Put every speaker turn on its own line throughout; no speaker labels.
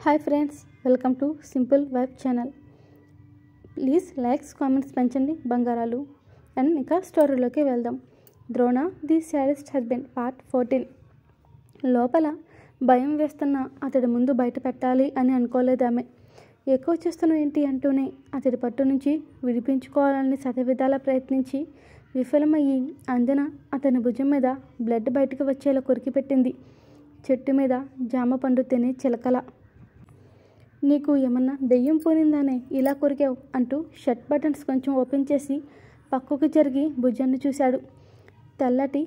Hi friends, welcome to simple vibe channel. Please likes comments పెంచండి బంగారాలు. And ఇంకా స్టోరీలోకి వెళ్దాం. Drona the saddest husband part 14. లోపల భయం వేస్తున్న అతడి ముందు బయట పెట్టాలి అని అనుకోలేదు ఆమె. ఎక్కువ చేస్తున్న ఏంటి అంటూనే అతడి పట్టు నుంచి విడిపించుకోవాలని శతవిధాలా ప్రయత్నించి విఫలమయ్యి అందిన అతని భుజం మీద బ్లడ్ బయటకు వచ్చేలా కొరికి పెట్టింది. చెట్టు మీద జామ పండు తినే చిలకల. నీకు ఏమన్నా దెయ్యం పోనిందానే ఇలా కొరికావు అంటూ షర్ట్ బటన్స్ కొంచెం ఓపెన్ చేసి పక్కకు జరిగి భుజాన్ని చూశాడు. తెల్లటి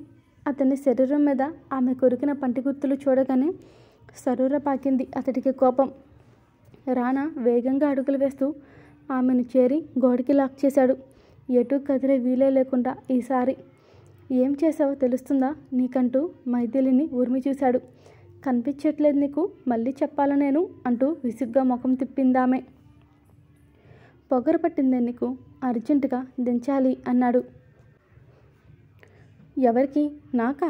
అతని శరీరం మీద ఆమె కొరికిన పంటి గుర్తులు చూడగానే సరూర పాకింది అతడికి కోపం. రానా వేగంగా అడుగులు వేస్తూ ఆమెను చేరి గోడకి లాక్ చేశాడు. ఎటు కదిలే వీలే లేకుండా ఈసారి. ఏం చేసావో తెలుస్తుందా నీకంటూ మైథిలిని ఉరిమి చూశాడు. కనిపించట్లేదు నీకు, మళ్ళీ చెప్పాలా నేను అంటూ విసుగ్గా ముఖం తిప్పిందామె. పొగరు పట్టిందే నీకు, అర్జెంటుగా దించాలి అన్నాడు. ఎవరికి? నాకా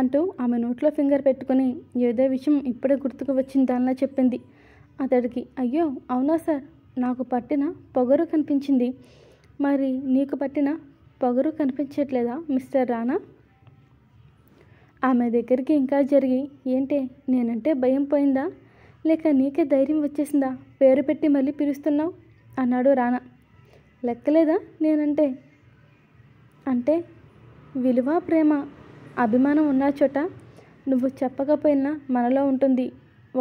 అంటూ ఆమె నోట్లో ఫింగర్ పెట్టుకుని ఏదో విషయం ఇప్పుడే గుర్తుకు వచ్చిన దానిలా చెప్పింది. అతడికి అయ్యో అవునా సార్, నాకు పట్టిన పొగరు కనిపించింది. మరి నీకు పట్టిన పొగరు కనిపించట్లేదా మిస్టర్ రానా? ఆమె దగ్గరికి ఇంకా జరిగి ఏంటే నేనంటే భయం పోయిందా, లేక నీకే ధైర్యం వచ్చేసిందా పేరు పెట్టి మళ్ళీ పిలుస్తున్నావు అన్నాడు రానా. లెక్కలేదా నేనంటే? అంటే విలువ, ప్రేమ, అభిమానం ఉన్న చోట నువ్వు చెప్పకపోయినా మనలో ఉంటుంది.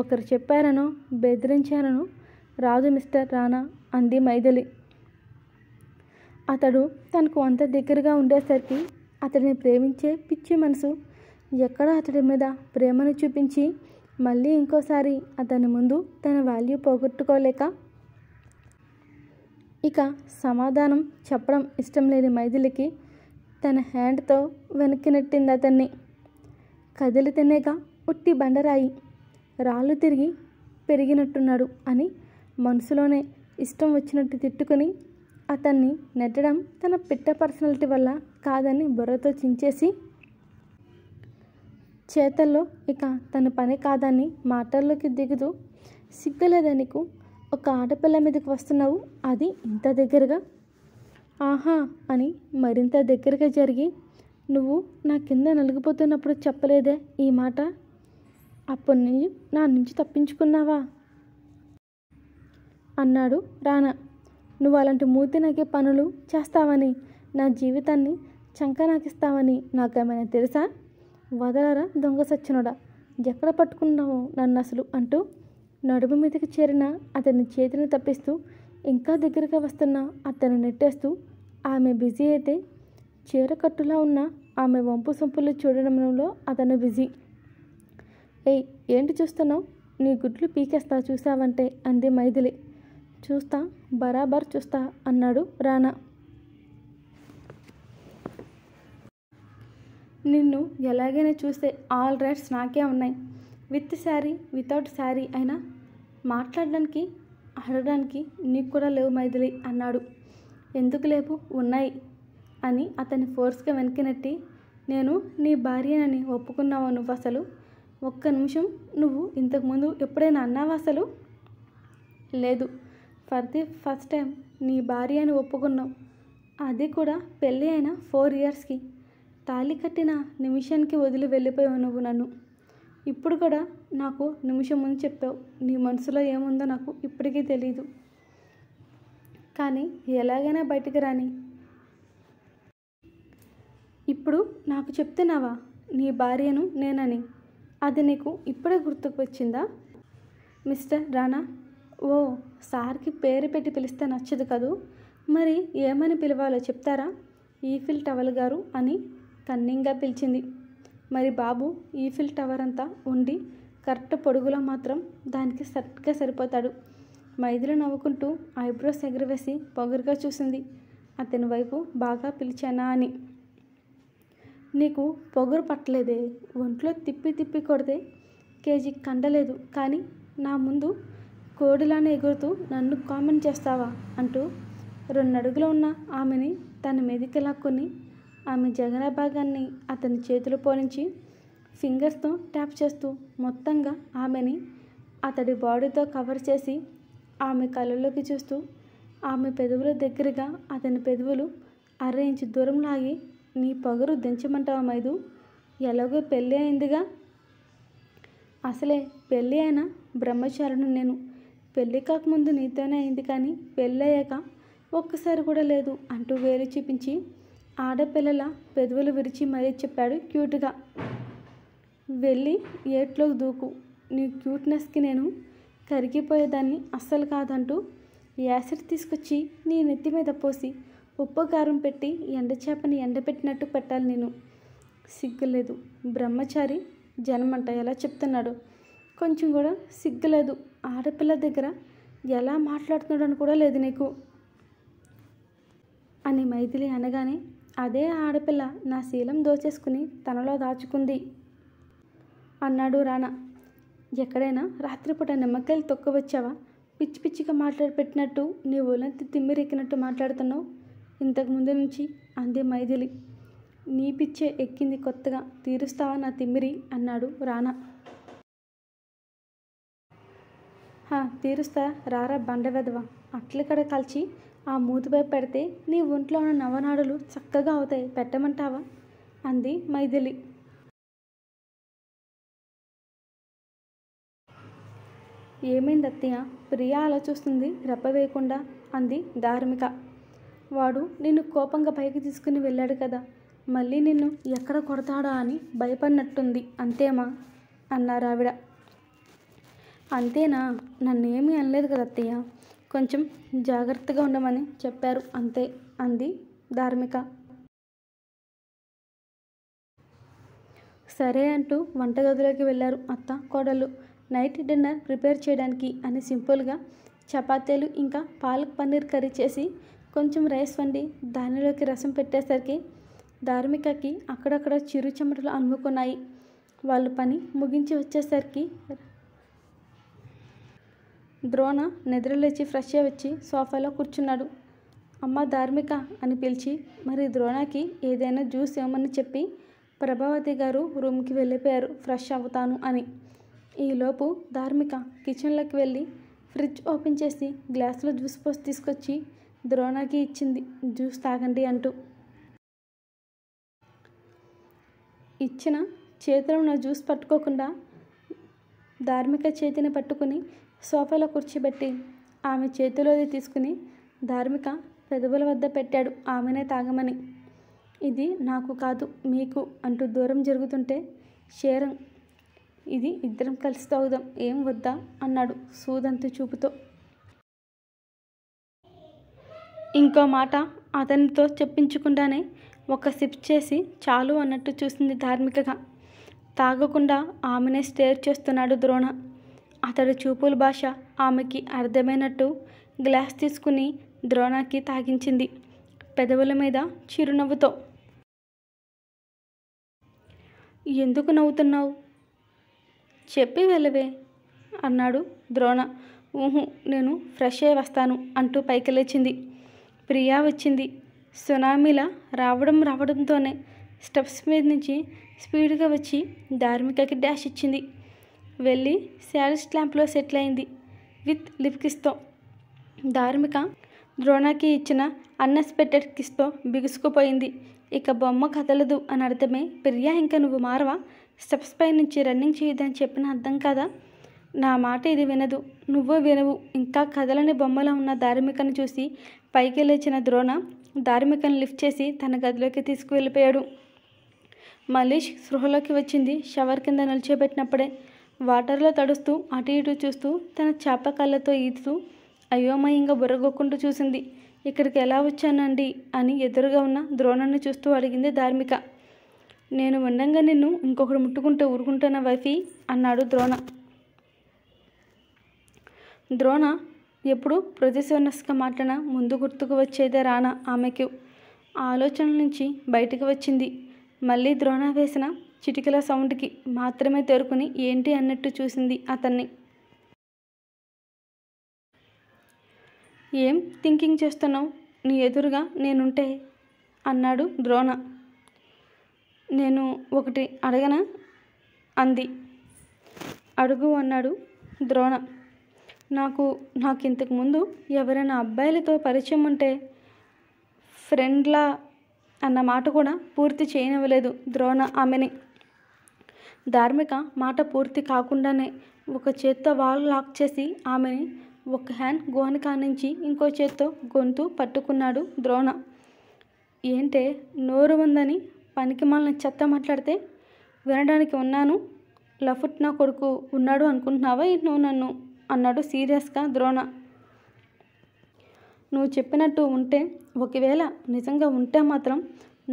ఒకరు చెప్పారనో బెదిరించారనో రాదు మిస్టర్ రానా అంది మైథిలి. అతడు తనకు అంత దగ్గరగా ఉండేసరికి అతడిని ప్రేమించే పిచ్చి మనసు ఎక్కడ అతడి మీద ప్రేమను చూపించి మళ్ళీ ఇంకోసారి అతని ముందు తన వాల్యూ పోగొట్టుకోలేక ఇక సమాధానం చెప్పడం ఇష్టం లేని మైథిలికి తన హ్యాండ్తో వెనక్కి నెట్టింది అతన్ని. కదిలితేనేగా ఉట్టి బండరాయి, రాళ్ళు తిరిగి పెరిగినట్టున్నాడు అని మనసులోనే ఇష్టం వచ్చినట్టు తిట్టుకుని అతన్ని నెట్టడం తన పిట్ట పర్సనాలిటీ వల్ల కాదని బుర్రతో చించేసి చేతల్లో ఇక తన పని కాదని మాటల్లోకి దిగుతూ సిగ్గులేదా నీకు, ఒక ఆడపిల్ల మీదకి వస్తున్నావు, అది ఇంత దగ్గరగా? ఆహా అని మరింత దగ్గరగా జరిగి నువ్వు నా కింద నలిగిపోతున్నప్పుడు చెప్పలేదే ఈ మాట, అప్పుడు నువ్వు నా నుంచి తప్పించుకున్నావా అన్నాడు రానా. నువ్వు అలాంటి మూతి నాకే పనులు చేస్తావని, నా జీవితాన్ని చంకనాకిస్తావని నాకేమైనా తెలుసా? వదలరా దొంగ సచ్చినోడా, ఎక్కడ పట్టుకున్నావు నన్ను అసలు అంటూ నడుము మీదకి చేరిన అతని చేతిని తప్పిస్తూ ఇంకా దగ్గరగా వస్తున్న అతను నెట్టేస్తూ ఆమె బిజీ అయితే చీరకట్టులా ఉన్న ఆమె వంపు సొంపులు చూడడంలో అతను బిజీ. ఏయ్ ఏంటి చూస్తున్నావు, నీ గుడ్లు పీకేస్తా చూసావంటే అంది మైథిలి. చూస్తా, బరాబర్ చూస్తా అన్నాడు రానా. నిన్ను ఎలాగైనా చూస్తే ఆల్ రైట్స్ నాకే ఉన్నాయి. విత్ శారీ వితౌట్ శారీ అయినా మాట్లాడడానికి అడగడానికి నీకు కూడా లేవు మైథిలి అన్నాడు. ఎందుకు లేవు, ఉన్నాయి అని అతన్ని ఫోర్స్గా వెనక్కి. నేను నీ భార్యనని ఒప్పుకున్నావా నువ్వు అసలు? ఒక్క నిమిషం, నువ్వు ఇంతకుముందు ఎప్పుడైనా అన్నావా అసలు? లేదు, ఫర్ ది ఫస్ట్ టైం నీ భార్య అని ఒప్పుకున్నావు, అది కూడా పెళ్ళి అయిన 4 ఇయర్స్కి. తాళి కట్టిన నిమిషానికి వదిలి వెళ్ళిపోయావు నువ్వు నన్ను. ఇప్పుడు కూడా నాకు నిమిషం ముందు చెప్పావు. నీ మనసులో ఏముందో నాకు ఇప్పటికీ తెలీదు, కానీ ఎలాగైనా బయటికి రాని. ఇప్పుడు నాకు చెప్తున్నావా నీ భార్యను నేనని? అది నీకు ఇప్పుడే గుర్తుకు వచ్చిందా మిస్టర్ రానా? ఓ, సార్కి పేరు పెట్టి పిలిస్తే నచ్చదు కదూ, మరి ఏమని పిలవాలో చెప్తారా? ఈఫిల్ టవర్ గారు అని కన్నింగ్గా పిలిచింది. మరి బాబు ఈఫిల్ టవర్ అంతా ఉండి కరెక్ట్ పొడుగులో మాత్రం దానికి సరిగ్గా సరిపోతాడు. మైథిలి నవ్వుకుంటూ ఐబ్రోస్ ఎగరవేసి పొగరుగా చూసింది అతని వైపు. బాగా పిలిచానా అని? నీకు పొగరు పట్టలేదే, ఒంట్లో తిప్పి తిప్పి కొడితే కేజీ కండలేదు, కానీ నా ముందు కోడిలానే ఎగురుతూ నన్ను కామెంట్ చేస్తావా అంటూ 2 అడుగులు ఉన్న ఆమెని తన మీదికి లాక్కొని ఆమె జగన భాగాన్ని అతని చేతులు పోనించి ఫింగర్స్తో ట్యాప్ చేస్తూ మొత్తంగా ఆమెని అతడి బాడీతో కవర్ చేసి ఆమె కళ్ళలోకి చూస్తూ ఆమె పెదవుల దగ్గరగా అతని పెదవులు 1/2 ఇంచు దూరం లాగి, నీ పొగరు దించమంటావా మైదు? ఎలాగో పెళ్ళి అయిందిగా. అసలే పెళ్ళి అయిన బ్రహ్మచారిని నేను. పెళ్ళి కాకముందు నీతోనే అయింది, కానీ పెళ్ళయ్యాక ఒక్కసారి కూడా లేదు అంటూ వేలు చూపించి ఆడపిల్లల పెదవులు విరిచి మరీ చెప్పాడు క్యూట్గా. వెళ్ళి ఏట్లోకి దూకు. నీ క్యూట్నెస్కి నేను కరిగిపోయేదాన్ని అస్సలు కాదంటూ యాసిడ్ తీసుకొచ్చి నీ నెత్తి మీద పోసి ఉప్పు కారం పెట్టి ఎండచేపని ఎండబెట్టినట్టు పెట్టాలి నేను. సిగ్గులేదు. బ్రహ్మచారి జనమంట ఎలా చెప్తున్నాడు. కొంచెం కూడా సిగ్గులేదు. ఆడపిల్ల దగ్గర ఎలా మాట్లాడుతున్నాడని కూడా లేదు నీకు అని మైథిలి అనగానే, అదే ఆడపిల్ల నా శీలం దోచేసుకుని తనలో దాచుకుంది అన్నాడు రానా. ఎక్కడైనా రాత్రిపూట నిమ్మకాయలు తొక్కవచ్చావా? పిచ్చి పిచ్చిగా మాట్లాడి పెట్టినట్టు నీ ఒళ్ళంతా తిమ్మిరెక్కినట్టు మాట్లాడుతున్నావు ఇంతకు ముందు నుంచి అంది మైథిలి. నీ పిచ్చే ఎక్కింది కొత్తగా, తీరుస్తావా నా తిమ్మిరి అన్నాడు రానా. తీరుస్తా రారా బండవెదవా. అట్లకడ కలిసి ఆ మూతిపై పెడితే నీ ఒంట్లో ఉన్న నవనాడులు చక్కగా అవుతాయి, పెట్టమంటావా అంది మైథిలి. ఏమైంది అత్తయ్య? ప్రియా అలా చూస్తుంది రెప్పవేయకుండా అంది ధార్మిక. వాడు నిన్ను కోపంగా పైకి తీసుకుని వెళ్ళాడు కదా, మళ్ళీ నిన్ను ఎక్కడ కొడతాడా అని భయపడినట్టుంది అంతేమా అన్నారు ఆవిడ. అంతేనా? నన్నేమీ అనలేదు కదా అత్తయ్య, కొంచెం జాగ్రత్తగా ఉండమని చెప్పారు అంతే అంది ధార్మిక. సరే అంటూ వంటగదిలోకి వెళ్ళారు అత్త కోడళ్ళు. నైట్ డిన్నర్ ప్రిపేర్ చేయడానికి అని సింపుల్గా చపాతీలు ఇంకా పాలక్ పన్నీర్ కర్రీ చేసి కొంచెం రైస్ వండి దానిలోకి రసం పెట్టేసరికి ధార్మికకి అక్కడక్కడ చిరు చెమటలు అలుముకున్నాయి. వాళ్ళు పని ముగించి వచ్చేసరికి ద్రోణ నిద్రలేచి ఫ్రెష్ అయి వచ్చి సోఫాలో కూర్చున్నాడు. అమ్మ ధార్మిక అని పిలిచి మరి ద్రోణకి ఏదైనా జ్యూస్ ఇవ్వమని చెప్పి ప్రభావతి గారు రూమ్కి వెళ్ళిపోయారు ఫ్రెష్ అవుతాను అని. ఈలోపు ధార్మిక కిచెన్లోకి వెళ్ళి ఫ్రిడ్జ్ ఓపెన్ చేసి గ్లాసులో జ్యూస్ పోసి తీసుకొచ్చి ద్రోణకి ఇచ్చింది. జ్యూస్ తాగండి అంటూ. ఇచ్చిన చేతిలో ఉన్న జ్యూస్ పట్టుకోకుండా ధార్మిక చేతిని పట్టుకుని సోఫాలో కూర్చోబెట్టి ఆమె చేతిలోది తీసుకుని ధార్మిక పెదవుల వద్ద పెట్టాడు ఆమెనే తాగమని. ఇది నాకు కాదు మీకు అంటూ దూరం జరుగుతుంటే, షేరం ఇది ఇద్దరం కలిసి తాగుదాం ఏం వద్దా అన్నాడు సూదంతు చూపుతో. ఇంకో మాట అతనితో చెప్పించకుండానే ఒక సిప్ చేసి చాలు అన్నట్టు చూసింది ధార్మికగా. తాగకుండా ఆమెనే స్టేర్ చేస్తున్నాడు ద్రోణ. అతడి చూపుల భాష ఆమెకి అర్థమైనట్టు గ్లాస్ తీసుకుని ద్రోణకి తాగించింది పెదవుల మీద చిరునవ్వుతో. ఎందుకు నవ్వుతున్నావు? చెప్పి వెళ్ళవే అన్నాడు ద్రోణ. నేను ఫ్రెష్ అయి వస్తాను అంటూ పైకి లేచింది. ప్రియా వచ్చింది. సునామీలా రావడంతోనే స్టెప్స్ మీద నుంచి స్పీడ్గా వచ్చి ధార్మికకి డాష్ ఇచ్చింది. వెళ్ళి శారీస్ క్లాంప్లో సెటిల్ అయింది విత్ లిప్ కిస్తో. ధార్మిక ద్రోణకి ఇచ్చిన అన్ఎక్స్పెక్టెడ్ కిస్తో బిగుసుకుపోయింది. ఇక బొమ్మ కదలదు అని అర్థమే. ప్రియా ఇంకా నువ్వు మారవా? స్టెప్స్ పై నుంచి రన్నింగ్ చేయదని చెప్పిన అర్థం కదా. నా మాట ఇది వినదు, నువ్వు వినవు. ఇంకా కదలని బొమ్మలో ఉన్న ధార్మికను చూసి పైకి లేచిన ద్రోణ ధార్మికను లిఫ్ట్ చేసి తన గదిలోకి తీసుకువెళ్ళిపోయాడు. మళ్ళీ స్పృహలోకి వచ్చింది షవర్ కింద నిల్చోబెట్టినప్పుడే. వాటర్లో తడుస్తూ అటు ఇటు చూస్తూ తన చేప కళ్ళతో ఈదుతూ అయోమయంగా బుర్రగొక్కుంటూ చూసింది. ఇక్కడికి ఎలా వచ్చానండి అని ఎదురుగా ఉన్న ద్రోణను చూస్తూ అడిగింది ధార్మిక. నేను ఉండంగా నిన్ను ఇంకొకడు ముట్టుకుంటూ ఊరుకుంటున్న వైఫీ అన్నాడు ద్రోణ. ద్రోణ ఎప్పుడు ప్రొజెసివ్నెస్గా మాట్లాడిన ముందు గుర్తుకు వచ్చేదే రానా ఆమెకు. ఆలోచనల నుంచి బయటికి వచ్చింది. మళ్ళీ ద్రోణ వేసిన చిటికల సౌండ్కి మాత్రమే తేరుకుని ఏంటి అన్నట్టు చూసింది అతన్ని. ఏం థింకింగ్ చేస్తున్నావు? నీ ఎదురుగా నేనుంటే అన్నాడు ద్రోణ. నేను ఒకటి అడగనా అంది. అడుగు అన్నాడు ద్రోణ. నాకు ఇంతకుముందు ఎవరైనా అబ్బాయిలతో పరిచయం ఉంటే ఫ్రెండ్లా అన్న మాట కూడా పూర్తి చేయనివ్వలేదు ద్రోణ ఆమెని. ధార్మిక మాట పూర్తి కాకుండానే ఒక చేత్తో వాల్ లాక్ చేసి ఆమెని ఒక హ్యాండ్ గోనె నుంచి ఇంకో చేత్తో గొంతు పట్టుకున్నాడు ద్రోణ. ఏంటే నోరు ఉందని పనికిమాలిన చెత్త మాట్లాడితే వినడానికి ఉన్నాను. లఫుట్ నా కొడుకు ఉన్నాడు అనుకుంటున్నావా నువ్వు నన్ను అన్నాడు సీరియస్గా ద్రోణ. నువ్వు చెప్పినట్టు ఉంటే, ఒకవేళ నిజంగా ఉంటే మాత్రం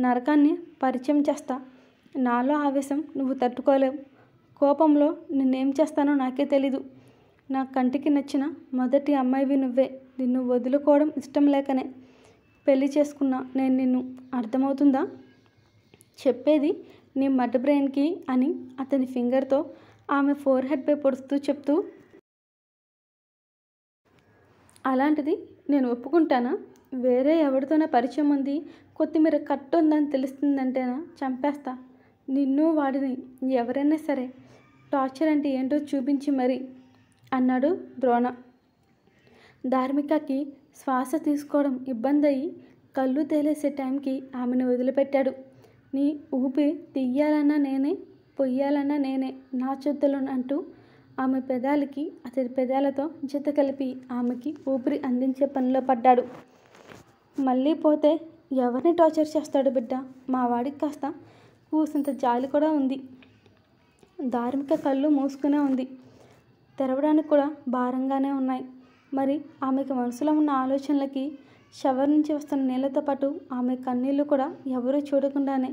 నరకాన్ని పరిచయం చేస్తా. నాలో ఆవేశం నువ్వు తట్టుకోలేవు. కోపంలో నిన్నేం చేస్తానో నాకే తెలీదు. నా కంటికి నచ్చిన మొదటి అమ్మాయివి నువ్వే. నిన్ను వదులుకోవడం ఇష్టం లేకనే పెళ్లి చేసుకున్నా నేను నిన్ను. అర్థమవుతుందా? చెప్పేది నీ మడ్ బ్రెయిన్కి అని అతని ఫింగర్తో ఆమె ఫోర్ హెడ్పై పొడుస్తూ చెప్తూ, అలాంటిది నేను ఒప్పుకుంటానా? వేరే ఎవరితోనే పరిచయం ఉంది, కొత్తిమీర కట్టు ఉందని తెలుస్తుందంటేనా చంపేస్తా నిన్ను వాడిని. ఎవరైనా సరే టార్చర్ అంటే ఏంటో చూపించి మరి అన్నాడు ద్రోణ. ధార్మికకి శ్వాస తీసుకోవడం ఇబ్బంది అయ్యి కళ్ళు తేలేసే టైంకి ఆమెను వదిలిపెట్టాడు. నీ ఊపిరి తీయాలన్నా నేనే, పొయ్యాలన్నా నేనే నా చేతుల్లో అంటూ ఆమె పెదాలకి అతడి పెదాలతో జత కలిపి ఆమెకి ఊపిరి అందించే పనిలో పడ్డాడు. మళ్ళీ పోతే ఎవరిని టార్చర్ చేస్తాడు బిడ్డ? మా వాడికి కాస్త కూసంత జాలి కూడా ఉంది. ధార్మిక కళ్ళు మూసుకునే ఉంది. తెరవడానికి కూడా భారంగానే ఉన్నాయి. మరి ఆమెకి మనసులో ఉన్న ఆలోచనలకి షవర్ నుంచి వస్తున్న నీళ్ళతో పాటు ఆమె కన్నీళ్ళు కూడా ఎవరూ చూడకుండానే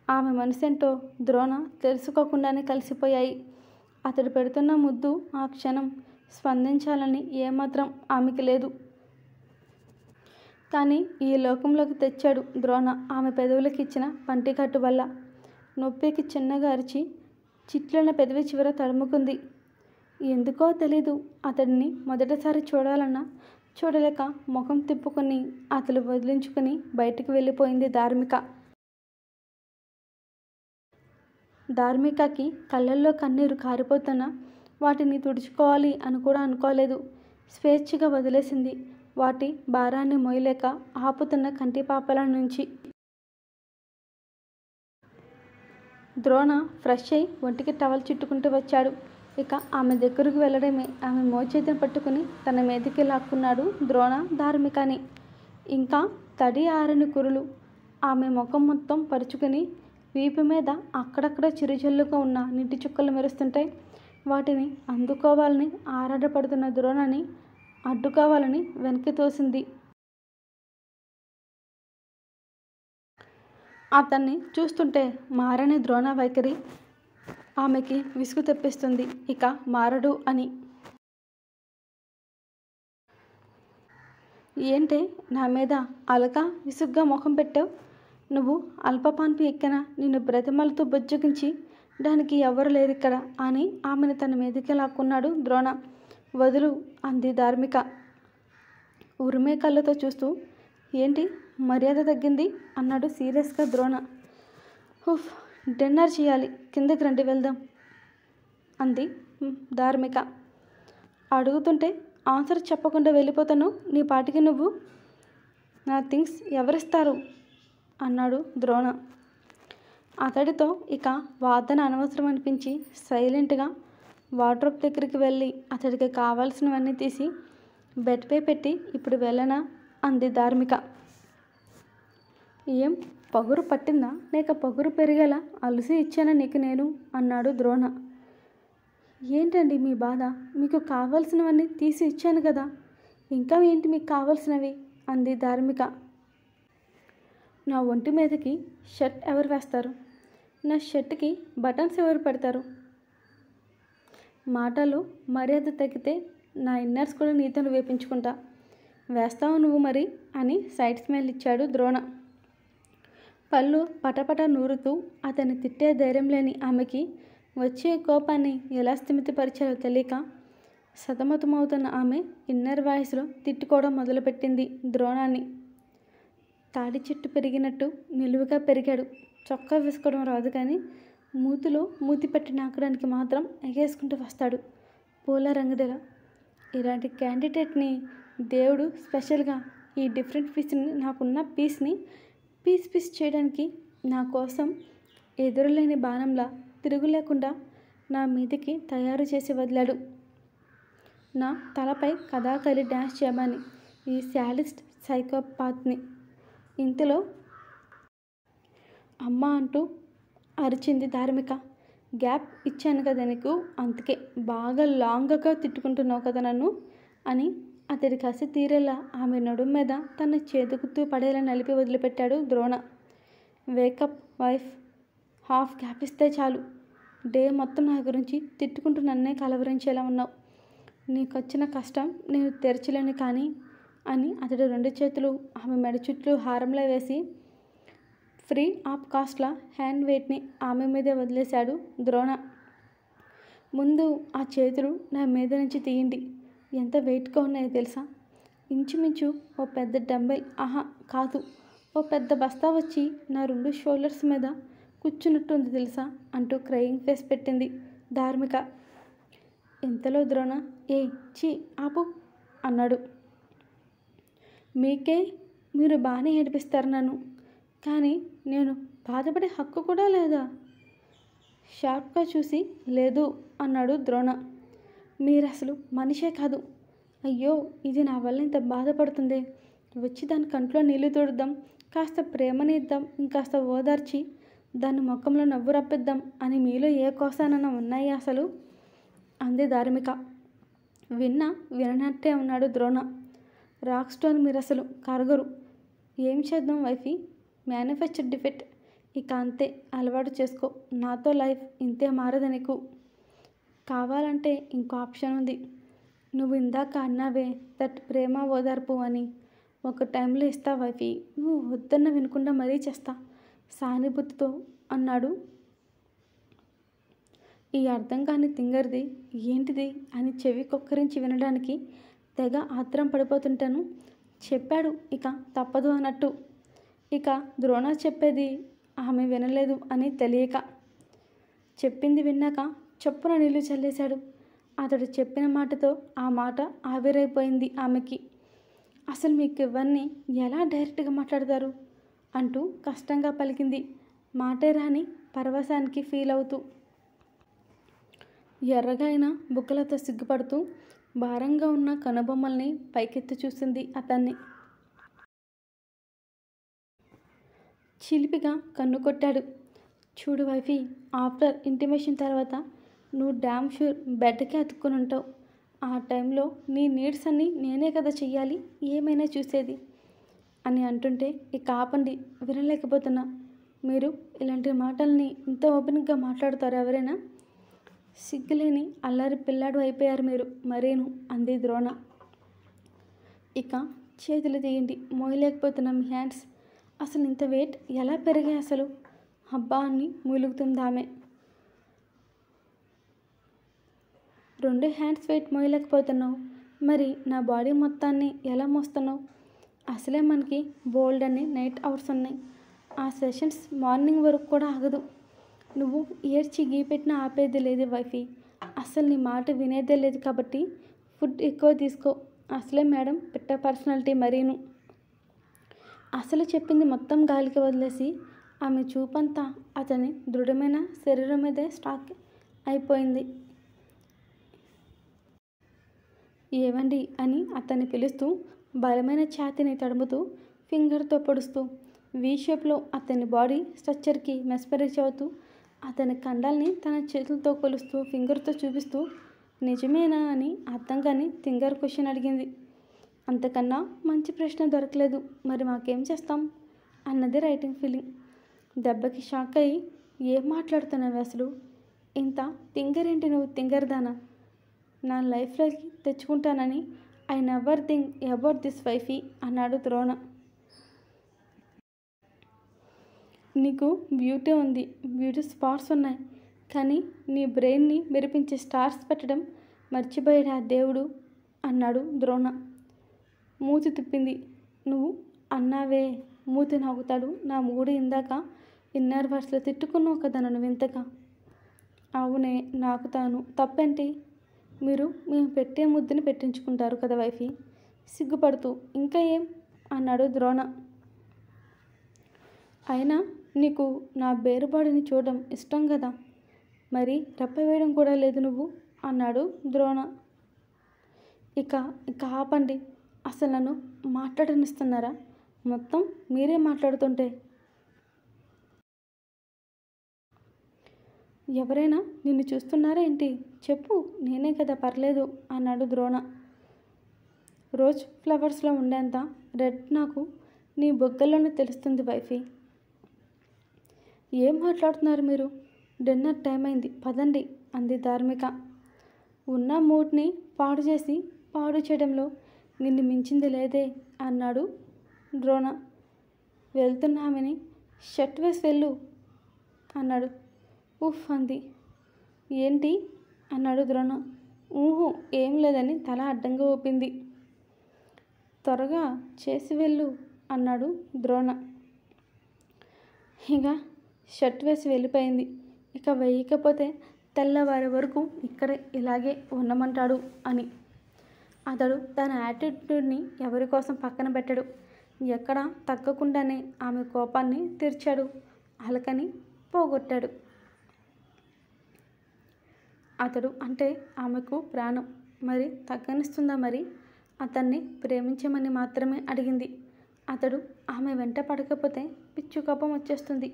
ఆమె మనసేంటో ద్రోణ తెలుసుకోకుండానే కలిసిపోయాయి. అతడు పెడుతున్న ముద్దు ఆ క్షణం స్పందించాలని ఏమాత్రం ఆమెకి లేదు. కానీ ఈ లోకంలోకి తెచ్చాడు ద్రోణ ఆమె పెదవులకి ఇచ్చిన పంటికట్టు వల్ల. నొప్పికి చిన్నగా అరిచి చిట్లన పెదవి చివర తడుముకుంది. ఎందుకో తెలీదు, అతడిని మొదటిసారి చూడాలన్నా చూడలేక ముఖం తిప్పుకొని అతడు వదిలించుకుని బయటికి వెళ్ళిపోయింది ధార్మిక. ధార్మికకి కళ్ళల్లో కన్నీరు కారిపోతున్నా వాటిని తుడుచుకోవాలి అని కూడా అనుకోలేదు. స్వేచ్ఛగా వదిలేసింది వాటి భారాన్ని మోయలేక ఆపుతున్న కంటిపాపల నుంచి. ద్రోణ ఫ్రెష్ అయి ఒంటికి టవల్ చుట్టుకుంటూ వచ్చాడు. ఇక ఆమె దగ్గరకు వెళ్ళడమే. ఆమె మోచేతిని పట్టుకుని తన మీదకి లాక్కున్నాడు ద్రోణ ధార్మికని. ఇంకా తడి ఆరని కురులు ఆమె ముఖం మొత్తం పరుచుకుని వీపు మీద అక్కడక్కడ చిరుజల్లుగా ఉన్న నీటి చుక్కలు మెరుస్తుంటాయి. వాటిని అందుకోవాలని ఆరాటపడుతున్న ద్రోణని అడ్డుకోవాలని వెనక్కి తోసింది. అతన్ని చూస్తుంటే మారని ద్రోణ వైఖరి ఆమెకి విసుగు తెప్పిస్తుంది. ఇక మారడు అని. ఏంటే నా మీద అలక విసుగ్గా ముఖం పెట్టావు? నువ్వు అల్పపాన్పు ఎక్కిన నిన్ను బ్రతిమలతో బుజ్జగించి దానికి ఎవరు లేరు ఇక్కడ అని ఆమెను తన మీదకి లాక్కున్నాడు ద్రోణ. వదులు అంది ధార్మిక ఉరిమే కళ్ళతో చూస్తూ. ఏంటి మర్యాద తగ్గింది అన్నాడు సీరియస్గా ద్రోణ. ఉఫ్, డిన్నర్ చేయాలి, కిందకి రండి వెళ్దాం అంది ధార్మిక. అడుగుతుంటే ఆన్సర్ చెప్పకుండా వెళ్ళిపోతాను నీ పాటికి నువ్వు. నా థింగ్స్ ఎవరిస్తారు అన్నాడు ద్రోణ. అతడితో ఇక వాదన అనవసరం అనిపించి సైలెంట్గా వార్డ్రోబ్ దగ్గరికి వెళ్ళి అతడికి కావాల్సినవన్నీ తీసి బెడ్పై పెట్టి ఇప్పుడు వెళ్ళనా అంది ధార్మిక. ఏం పొగరు పట్టిందా లేక పొగరు పెరిగేలా అలసి ఇచ్చానా నీకు నేను అన్నాడు ద్రోణ. ఏంటండి మీ బాధ? మీకు కావాల్సినవన్నీ తీసి ఇచ్చాను కదా, ఇంకా ఏంటి మీకు కావాల్సినవి అంది ధార్మిక. నా ఒంటి మీదకి షర్ట్ ఎవరు వేస్తారు? నా షర్ట్కి బటన్స్ ఎవరు పెడతారు? మాటలు మర్యాద తగ్గితే నా ఇన్నర్స్ కూడా నీతో వేపించుకుంటా. వేస్తావు నువ్వు మరి అని సైడ్ స్మైల్ ఇచ్చాడు ద్రోణ. పళ్ళు పటపట నూరుతూ అతన్ని తిట్టే ధైర్యం లేని ఆమెకి వచ్చే కోపాన్ని ఎలా స్థిమితపరిచాలో తెలియక సతమతమవుతున్న ఆమె ఇన్నర్ వాయిస్లో తిట్టుకోవడం మొదలుపెట్టింది ద్రోణాన్ని. తాడి చెట్టు పెరిగినట్టు నిలువుగా పెరిగాడు. చొక్కా వేసుకోవడం రాదు కానీ మూతిలో మూతి పెట్టి నాకడానికి మాత్రం ఎగేసుకుంటూ వస్తాడు పూల రంగుదల. ఇలాంటి క్యాండిడేట్ని దేవుడు స్పెషల్గా ఈ డిఫరెంట్ పీస్ని నాకున్న పీస్ని పీస్ చేయడానికి నా కోసం ఎదురులేని బాణంలా తిరుగు లేకుండా నా మీదికి తయారు చేసి వదిలాడు. నా తలపై కథాకళి డ్యాన్స్ చేయమని ఈ శాడిస్ట్ సైకోపాత్ని. ఇంతలో అమ్మ అంటూ అరిచింది ధార్మిక. గ్యాప్ ఇచ్చాను కదా నీకు, అందుకే బాగా లాంగ్గా తిట్టుకుంటున్నావు కదా నన్ను అని అతడి కసి తీరేలా ఆమె నడుము మీద తన చేతుకుతూ పడేలా నలిపి వదిలిపెట్టాడు Drona. Wake up wife, half gap ఇస్తే చాలు. డే మొత్తం నా గురించి తిట్టుకుంటూ నన్నే కలవరించేలా ఉన్నావు. నీకొచ్చిన కష్టం నేను తెరచలేను కానీ అని అతడు 2 చేతులు ఆమె మెడ చుట్టూ హారంలో వేసి ఫ్రీ ఆఫ్ కాస్ట్లా హ్యాండ్ వెయిట్ని ఆమె మీదే వదిలేశాడు ద్రోణ. ముందు ఆ చేతులు నా మీద నుంచి తీయండి. ఎంత వెయిట్గా ఉన్నాయో తెలుసా? ఇంచుమించు ఓ పెద్ద డంబెల్, ఆహా కాదు, ఓ పెద్ద బస్తా వచ్చి నా 2 షోల్డర్స్ మీద కూర్చున్నట్టు ఉంది తెలుసా అంటూ క్రయింగ్ ఫేస్ పెట్టింది ధార్మిక. ఇంతలో ద్రోణ ఏ చీ ఆపు అన్నాడు. మీకే మీరు బాగానే ఏడిపిస్తారు నన్ను, కానీ నేను బాధపడే హక్కు కూడా లేదా? షార్ప్గా చూసి లేదు అన్నాడు ద్రోణ. మీరు అసలు మనిషే కాదు. అయ్యో ఇది నా వల్ల ఇంత బాధపడుతుంది. వచ్చి దాని కంట్లో నీళ్లు తోడుద్దాం, కాస్త ప్రేమని ఇద్దాం, ఇంకాస్త ఓదార్చి దాని ముఖంలో నవ్వు రప్పిద్దాం అని మీలో ఏ కోసానన్నా ఉన్నాయి అసలు అంది ధార్మిక. విననట్టే ఉన్నాడు ద్రోణ. రాక్ స్టోన్ మీరు అసలు కరగరు. ఏం చేద్దాం వైఫీ, మ్యానుఫ్యాక్చర్ డిఫెక్ట్. ఇక అంతే, అలవాటు చేసుకో. నాతో లైఫ్ ఇంతే మారదు నీకు. కావాలంటే ఇంకో ఆప్షన్ ఉంది. నువ్వు ఇందాక అన్నావే దట్ ప్రేమ ఓదార్పు అని, ఒక టైంలో ఇస్తా వైఫీ. నువ్వు వద్దన్న వినకుండా మరీ చేస్తా సానుభూతితో అన్నాడు. ఈ అర్థం కాని తింగర్ది ఏంటిది అని చెవి కొక్కరించి వినడానికి తెగ ఆత్రం పడిపోతుంటాను. చెప్పాడు ఇక తప్పదు అన్నట్టు. ఇక ద్రోణ చెప్పేది ఆమె వినలేదు అని తెలియక చెప్పింది విన్నాక చప్పున నీళ్లు చల్లేశాడు. అతడు చెప్పిన మాటతో ఆ మాట ఆవిరైపోయింది ఆమెకి. అసలు మీకు ఇవన్నీ ఎలా డైరెక్ట్గా మాట్లాడతారు అంటూ కష్టంగా పలికింది, మాటే రాని పరవశానికి ఫీల్ అవుతూ. ఎర్రగా అయిన బుగ్గలతో సిగ్గుపడుతూ భారంగా ఉన్న కనుబొమ్మల్ని పైకెత్తి చూసింది అతన్ని. చిలిపిగా కన్ను కొట్టాడు. చూడు వైఫీ, ఆఫ్టర్ ఇంటిమేషన్ తర్వాత నువ్వు డ్యామ్ షూర్ బెడ్కే అతుక్కుని ఉంటావు. ఆ టైంలో నీ నీడ్స్ అన్నీ నేనే కదా చెయ్యాలి, ఏమైనా చూసేది అని అంటుంటే ఇక ఆపండి, వినలేకపోతున్నా. మీరు ఇలాంటి మాటల్ని ఇంత ఓపెన్గా మాట్లాడుతారు ఎవరైనా? సిగ్గులేని అల్లరి పిల్లాడు అయిపోయారు మీరు మరేను అంది ద్రోణ. ఇక చేతులు తీయండి, మోయలేకపోతున్నా మీ హ్యాండ్స్. అసలు ఇంత వెయిట్ ఎలా పెరిగాయి అసలు? అబ్బా అని మూలుగుతుంది ఆమె. 2 హ్యాండ్స్ వెయిట్ మోయలేకపోతున్నావు, మరి నా బాడీ మొత్తాన్ని ఎలా మోస్తున్నావు? అసలే మనకి బోల్డ్ అని నైట్ అవుట్స్ ఉన్నాయి. ఆ సెషన్స్ మార్నింగ్ వరకు కూడా ఆగదు. నువ్వు ఏడ్చి గీపెట్టినా ఆపేది లేదు వైఫీ. అసలు నీ మాట వినేదే లేదు కాబట్టి ఫుడ్ ఎక్కువ తీసుకో. అసలే మేడం పిట్ట పర్సనాలిటీ మరీను. అసలు చెప్పింది మొత్తం గాలికి వదిలేసి ఆమె చూపంతా అతని దృఢమైన శరీరం మీదే స్టాక్ అయిపోయింది. ఏవండి అని అతన్ని పిలుస్తూ బలమైన ఛాతీని తడుముతూ ఫింగర్తో పొడుస్తూ వీ షేప్లో అతని బాడీ స్ట్రక్చర్కి మెస్పరైజ్ అవుతూ అతని కండల్ని తన చేతులతో కొలుస్తూ ఫింగర్తో చూపిస్తూ నిజమేనా అని అర్థం కాని తింగర్ క్వశ్చన్ అడిగింది. అంతకన్నా మంచి ప్రశ్న దొరకలేదు. మరి మాకేం చేస్తాం అన్నది రైటింగ్ ఫీలింగ్. దెబ్బకి షాక్ అయ్యి ఏం మాట్లాడుతున్నావు అసలు? ఇంత తింగరేంటి నువ్వు తింగర్దానా? నా లైఫ్లోకి తెచ్చుకుంటానని I never think about this wifey అన్నాడు ద్రోణ. నీకు బ్యూటీ ఉంది, బ్యూటీ స్పాట్స్ ఉన్నాయి, కానీ నీ బ్రెయిన్ని మెరిపించే స్టార్స్ పెట్టడం మర్చిపోయాడు ఆ దేవుడు అన్నాడు ద్రోణ. మూతి తిప్పింది. నువ్వు అన్నావే మూతి నవ్వుతాడు నా మూడు ఇందాక ఇన్నర్ వర్డ్స్లో తిట్టుకున్నావు కదా నన్ను వింతగా. అవునే, నాకు తాను తప్పేంటి? మీరు మేము పెట్టే ముద్దుని పెట్టించుకుంటారు కదా వైఫీ, సిగ్గుపడుతూ. ఇంకా ఏం అన్నాడు ద్రోణ. అయినా నీకు నా బేరుబాడిని చూడడం ఇష్టం కదా, మరి రెప్ప వేయడం కూడా లేదు నువ్వు అన్నాడు ద్రోణ. ఇక ఇక ఆపండి, అసలు నన్ను మాట్లాడనిస్తున్నారా? మొత్తం మీరే మాట్లాడుతుంటే. ఎవరైనా నిన్ను చూస్తున్నారా ఏంటి? చెప్పు, నేనే కదా, పర్లేదు అన్నాడు ద్రోణ. రోజ్ ఫ్లవర్స్లో ఉండేంత రెడ్ నాకు నీ బొగ్గల్లోనే తెలుస్తుంది వైఫీ. ఏం మాట్లాడుతున్నారు మీరు? డిన్నర్ టైం అయింది, పదండి అంది ధార్మిక. ఉన్న మూడ్ని పాడు చేసి పాడు చేయడంలో నిన్ను మించింది లేదే అన్నాడు ద్రోణ. వెళ్తున్న ఆమెని షర్ట్ వేసి వెళ్ళు అన్నాడు. ఉఫ్ అంది. ఏంటి అన్నాడు ద్రోణ. ఊహు ఏం లేదని తల అడ్డంగా ఊపింది. త్వరగా చేసి వెళ్ళు అన్నాడు ద్రోణ. ఇక షర్ట్ వేసి వెళ్ళిపోయింది. ఇక వేయకపోతే తెల్లవారి వరకు ఇక్కడే ఇలాగే ఉండమంటాడు అని. అతడు తన యాటిట్యూడ్ని ఎవరి కోసం పక్కన పెట్టాడు. ఎక్కడ తగ్గకుండానే ఆమె కోపాన్ని తీర్చాడు, అలకని పోగొట్టాడు. అతడు అంటే ఆమెకు ప్రాణం, మరి తగ్గనిస్తుందా? మరి అతన్ని ప్రేమించమని మాత్రమే అడిగింది. అతడు ఆమె వెంట పడకపోతే పిచ్చు కోపం వచ్చేస్తుంది.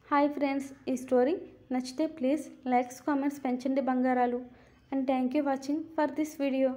హాయ్ ఫ్రెండ్స్, ఈ స్టోరీ నచ్చితే ప్లీజ్ లైక్స్ కామెంట్స్ పెంచండి బంగారాలు. And thank you watching for this video.